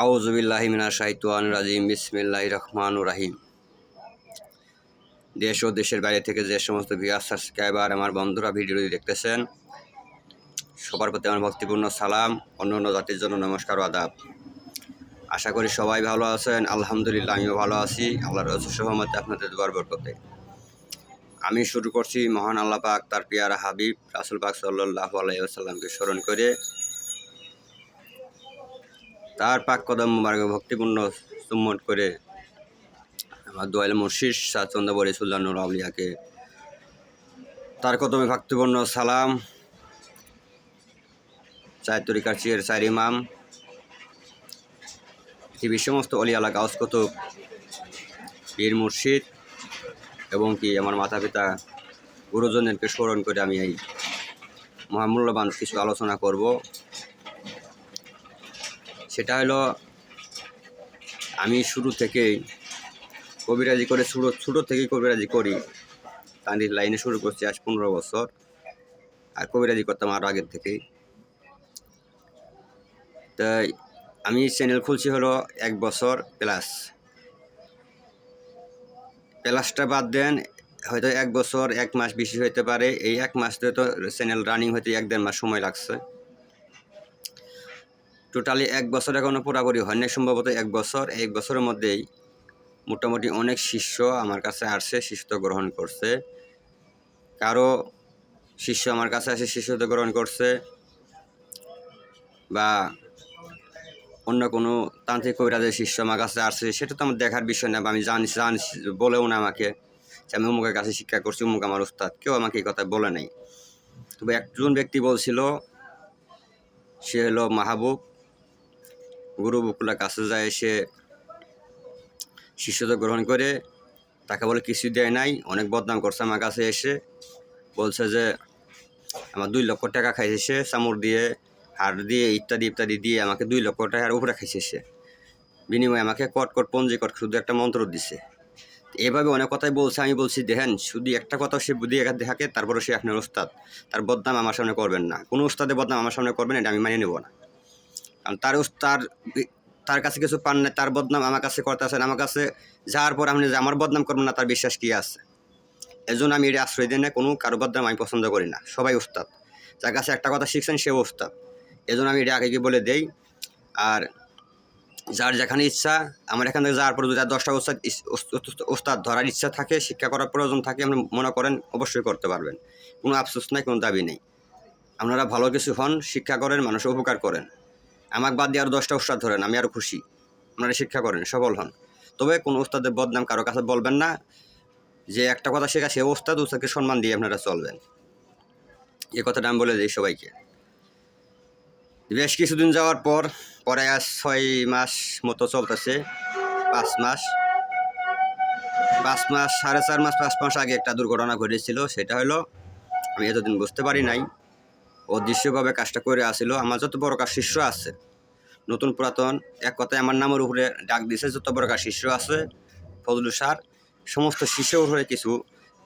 আউযুবিল্লাহি মিনাশ শাইতানির রাজিম বিসমিল্লাহির রহমানির রহিম। দেশ ও দেশের বাইরে থেকে যে সমস্ত ভিউয়ার সাবস্ক্রাইবার আমার বন্ধুরা ভিডিওটি দেখতেছেন, সবার প্রতি আমার ভক্তিপূর্ণ সালাম, অন্য জাতির জন্য নমস্কার ও আদাব। আশা করি সবাই ভালো আছেন। আলহামদুলিল্লাহ আমিও ভালো আছি, আল্লাহর অশেষ রহমতে আপনাদের দোয়ার বরকতে। আমি শুরু করছি মহান আল্লাহ পাক তার পিয়ারা হাবিব রাসূল পাক সাল্লাল্লাহু আলাইহি ওয়াসাল্লামকে স্মরণ করে, তার পাক কদম মুবারকে ভক্তিপূর্ণ চুম্বন করে আমার দোয়াল মুর্শিদ শাহ চন্দ্রবরী সুলতানুল আউলিয়াকে তার কদমে ভক্তিপূর্ণ সালাম। চার তরিকার চিয়ের চার ইমাম, পৃথিবীর সমস্ত অলিয়ালা গাউস কুতুব, পীর মুর্শিদ এবং কি আমার মাতা পিতা গুরুজনদেরকে স্মরণ করে আমি এই মহামূল্যবান কিছু আলোচনা করব। সেটা হলো, আমি শুরু থেকেই কবিরাজি করে ছোটো থেকেই কবিরাজি করি। তাঁদের লাইনে শুরু করছি আজ 15 বছর, আর কবিরাজি করতাম আরও আগের থেকেই। তাই আমি চ্যানেল খুলছি হলো 1 বছর প্লাসটা বাদ দেন, হয়তো 1 বছর 1 মাস বেশি হইতে পারে। এই 1 মাস ধরে তো চ্যানেল রানিং হইতে 1-1.5 মাস সময় লাগছে। টোটালি 1 বছর এখনও পুরোপুরি হয় না, সম্ভবত 1 বছর। এই 1 বছরের মধ্যেই মোটামুটি অনেক শিষ্য আমার কাছে আসছে, শিষ্যত্ব গ্রহণ করছে। কারো শিষ্য আমার কাছে আসে শিষ্যত্ব গ্রহণ করছে, বা অন্য কোনো তান্ত্রিক কবিরাজের শিষ্য আমার কাছে আসছে, সেটা তো আমার দেখার বিষয় না, বা আমি জানি বলেও না আমাকে যে আমি অমুকের কাছে শিক্ষা করছি, অমুক আমার উস্তাদ। কেউ আমাকে এই কথা বলে নাই। তবে একজন ব্যক্তি বলছিল, সে হলো মাহবুব। গুরু বকুলার কাছে যায়, সে শিষ্যত্ব গ্রহণ করে, তাকে বলে কিছু দেয় নাই, অনেক বদনাম করছে। আমার কাছে এসে বলছে যে আমার 2 লক্ষ টাকা খাইছে সে, চামড় দিয়ে, হাড় দিয়ে, ইত্যাদি ইত্যাদি দিয়ে আমাকে 2 লক্ষ টাকার উপরে খাইছে সে। বিনিময়ে আমাকে কট পঞ্জিকট শুধু একটা মন্ত্র দিছে। এভাবে অনেক কথাই বলছে। আমি বলছি, দেখেন, শুধু একটা কথা সে বুদ্ধি থাকে, তারপরে সে আপনার ওস্তাদ। তার বদনাম আমার সামনে করবেন না, কোনো ওস্তাদের বদনাম আমার সামনে করবেন, এটা আমি মানিয়ে নেব না। কারণ তার কাছে কিছু পান না, তার বদনাম আমার কাছে করতে আসেন। আমার কাছে যাওয়ার পর আপনি যে আমার বদনাম করবেন না, তার বিশ্বাস কী আছে? এজন্য আমি এটা আশ্রয় দিই না, কোনো কারো বদনাম আমি পছন্দ করি না। সবাই ওস্তাদ, যার কাছে একটা কথা শিখছেন সে ওস্তাদ। এজন্য আমি এটা আগে গিয়ে বলে দেই। আর যার যেখানে ইচ্ছা, আমার এখান থেকে যাওয়ার পর যদি 10টা ওস্তাদ ধরার ইচ্ছা থাকে, শিক্ষা করার প্রয়োজন থাকে, আপনি মনে করেন অবশ্যই করতে পারবেন। কোনো আফসোস নাই, কোনো দাবি নেই। আপনারা ভালো কিছু হন, শিক্ষা করেন, মানুষের উপকার করেন। আমাকে বাদ দিয়ে আরও 10টা ওস্তাদ ধরেন, আমি আরও খুশি। আপনারা শিক্ষা করেন, সফল হন। তবে কোনো ওস্তাদের বদনাম কারো কাছে বলবেন না। যে একটা কথা শেখা, সে ওস্তাদকে সম্মান দিয়ে আপনারা চলবেন। এই কথাটা আমি বলে দিই সবাইকে। বেশ কিছুদিন যাওয়ার পর পরে আজ 6 মাস মতো চলতেছে, 5 মাস 4.5 মাস 5 মাস আগে একটা দুর্ঘটনা ঘটেছিল। সেটা হলো, আমি এতদিন বুঝতে পারি নাই, অদৃশ্যভাবে কাজটা করে আসছিল। আমার যত বড় কাজ শিষ্য আছে, নতুন পুরাতন, এক কথায় আমার নামের উপরে ডাক দিছে যত বড় কাজ শিষ্য আছে, ফজলু সার, সমস্ত শিষ্যের উপরে কিছু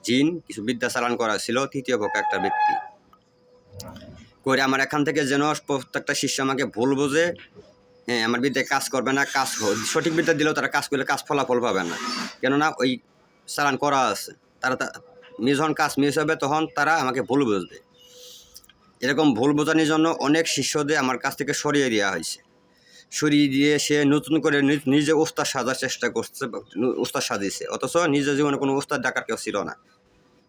জিন, কিছু বিদ্যা চালান করা ছিল। তৃতীয় পক্ষ একটা ব্যক্তি করে আমার এখান থেকে যেন প্রত্যেকটা শিষ্য আমাকে ভুল বোঝে, হ্যাঁ, আমার বিদ্যায় কাজ করবে না, কাজ সঠিক বিদ্যা দিলেও তারা কাজ করলে কাজ ফলাফল পাবে না, কেননা ওই চালান করা আছে। তারা যখন কাজ মিস হবে, তখন তারা আমাকে ভুল বুঝবে। এরকম ভুল বোঝানোর জন্য অনেক শিষ্যদের আমার কাছ থেকে সরিয়ে দেওয়া হয়েছে। সরিয়ে দিয়ে সে নতুন করে নিজে ওস্তাদ সাজার চেষ্টা করছে, ওস্তাদ সাজিয়েছে, অথচ নিজের জীবনে কোনো ওস্তাদ ডাকার কেউ ছিল না।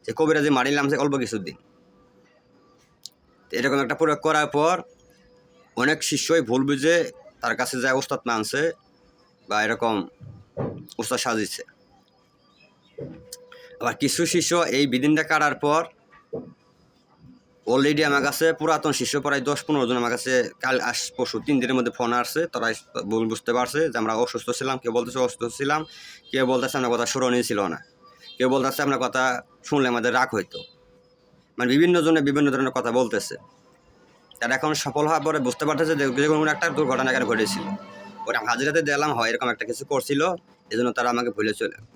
যে কবিরাজি মারিলাম সে অল্প কিছুদিন। এরকম একটা প্রয়োগ করার পর অনেক শিষ্যই ভুল বুঝে তার কাছে যায়, ওস্তাদ মানছে বা এরকম ওস্তাদ সাজিয়েছে। আবার কিছু শিষ্য এই বিধিনটা কাটার পর অলরেডি আমার কাছে পুরাতন শিষ্য প্রায় 10-15 জন আমার কাছে কাল পরশু 3 দিনের মধ্যে ফোন আসছে। তারা বুঝতে পারছে যে আমরা অসুস্থ ছিলাম। কেউ বলতেছে অসুস্থ ছিলাম, কেউ বলতেছে আপনার কথা স্মরণীয় ছিল না, কেউ বলতেছে আপনার কথা শুনলে আমাদের রাগ হইতো। মানে বিভিন্ন জনে বিভিন্ন ধরনের কথা বলতেছে। তারা এখন সফল হওয়ার পরে বুঝতে পারতেছে যে কোনো একটা দুর্ঘটনা এখানে ঘটেছিল। ওরা হাজিরাতে দিলাম হয় এরকম একটা কিছু করছিল, এজন্য তারা আমাকে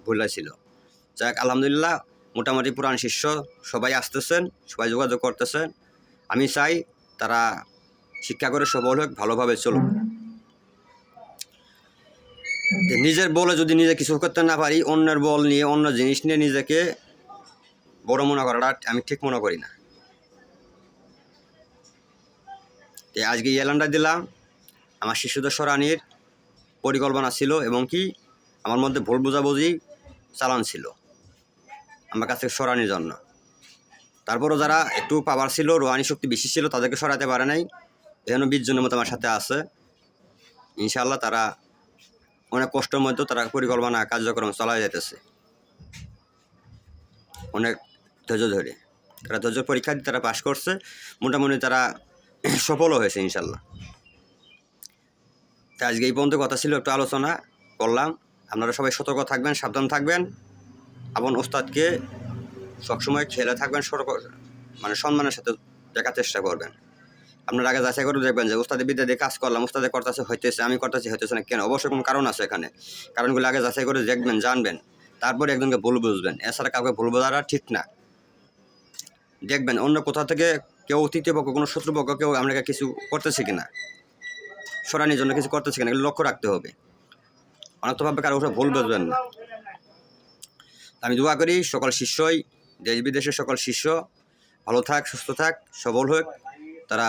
ভুলেছিল। যাক, আলহামদুলিল্লাহ, মোটামুটি পুরান শিষ্য সবাই আসতেছেন, সবাই যোগাযোগ করতেছেন। আমি চাই তারা শিক্ষা করে সফল হোক, ভালোভাবে চলুক। নিজের বলে যদি নিজে কিছু করতে না পারি, অন্যের বল নিয়ে অন্য জিনিস নিয়ে নিজেকে বড় মনে করাটা আমি ঠিক মনে করি না। আজকে এই এলানটা দিলাম, আমার শিশুদের সরানির পরিকল্পনা ছিল এবং কি আমার মধ্যে ভুল বোঝাবুঝি চালান ছিল আমার কাছ থেকে সরানির জন্য। তারপরও যারা একটু পাওয়ার ছিল, রোহানি শক্তি বেশি ছিল, তাদেরকে সরাতে পারে নাই। এজন্য 20 জনের মতো আমার সাথে আছে। ইনশাআল্লাহ তারা অনেক কষ্টের মধ্যেও তারা পরিকল্পনা কার্যক্রম চালায় যেতেছে অনেক ধৈর্য ধরে। তারা ধৈর্য পরীক্ষা দিয়ে তারা পাশ করছে, মোটামুটি তারা সফলও হয়েছে ইনশাআল্লাহ। তো আজকে এই পর্যন্ত কথা ছিল, একটু আলোচনা করলাম। আপনারা সবাই সতর্ক থাকবেন, সাবধান থাকবেন, আপন ওস্তাদকে সবসময় খেলে থাকবেন, মানে সম্মানের সাথে দেখার চেষ্টা করবেন। আপনার আগে যাচাই করে দেখবেন যে ওস্তাদের বিদ্যা দিয়ে কাজ করলাম, ওস্তাদে করতেছে হইতেছে, আমি করতেছি হইতেছে না কেন, অবশ্যই কোনো কারণ আছে এখানে। কারণগুলো আগে যাচাই করে দেখবেন, জানবেন, তারপরে একজনকে ভুল বুঝবেন। এছাড়া কাউকে ভুল বোঝাটা ঠিক না। দেখবেন অন্য কোথাও থেকে কেউ তৃতীয় পক্ষ, কোনো শত্রুপক্ষ কেউ আপনাকে কিছু করতেছে কিনা, সরানির জন্য কিছু করতেছে কিনা, লক্ষ্য রাখতে হবে। অনেক তো ভাবে কারো উপরে ভুল বুঝবেন না। আমি দোয়া করি সকল শিষ্যই, দেশ বিদেশের সকল শিষ্য ভালো থাক, সুস্থ থাক, সবল হোক, তারা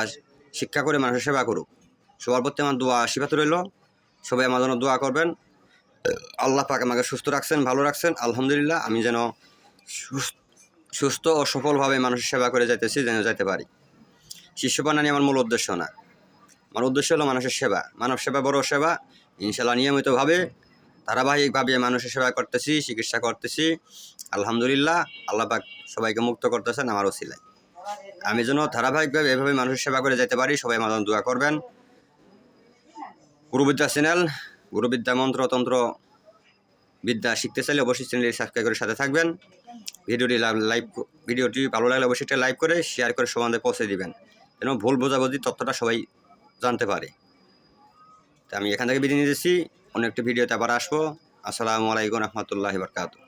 শিক্ষা করে মানুষের সেবা করুক। সবার প্রতি আমার দোয়া আশীর্বাদ রইল। সবাই আমার জন্য দোয়া করবেন। আল্লাহ পাক আমাকে সুস্থ রাখছেন, ভালো রাখছেন, আলহামদুলিল্লাহ। আমি যেন সুস্থ ও সফলভাবে মানুষের সেবা করে যাইতেছি, যেন যাইতে পারি। শিষ্য বানানি আমার মূল উদ্দেশ্য না। আমার উদ্দেশ্য হলো মানুষের সেবা। মানব সেবা বড় সেবা। ইনশাআল্লাহ নিয়মিতভাবে ধারাবাহিকভাবে মানুষের সেবা করতেছি, চিকিৎসা করতেছি, আলহামদুলিল্লাহ। আল্লাহ পাক সবাইকে মুক্ত করতেছেন আমার ওসিলায়। আমি যেন ধারাবাহিকভাবে এভাবে মানুষের সেবা করে যেতে পারি। সবাই আমার জন্য দোয়া করবেন। গুরুবিদ্যা চ্যানেল, গুরুবিদ্যা মন্ত্রতন্ত্র বিদ্যা শিখতে চাইলে অবশ্যই চ্যানেলটি সাবস্ক্রাইব করে সাথে থাকবেন। ভিডিওটি ভালো লাগলে অবশ্যই লাইক করে শেয়ার করে সমাজে পৌঁছে দিবেন, যেন ভুল বোঝাবুঝি তথ্যটা সবাই জানতে পারে। তো আমি এখান থেকে বিদায় নিতেছি, অন্য একটি ভিডিওতে আবার আসবো। আসসালামু আলাইকুম রহমতুল্লাহি বারাকাতুহু।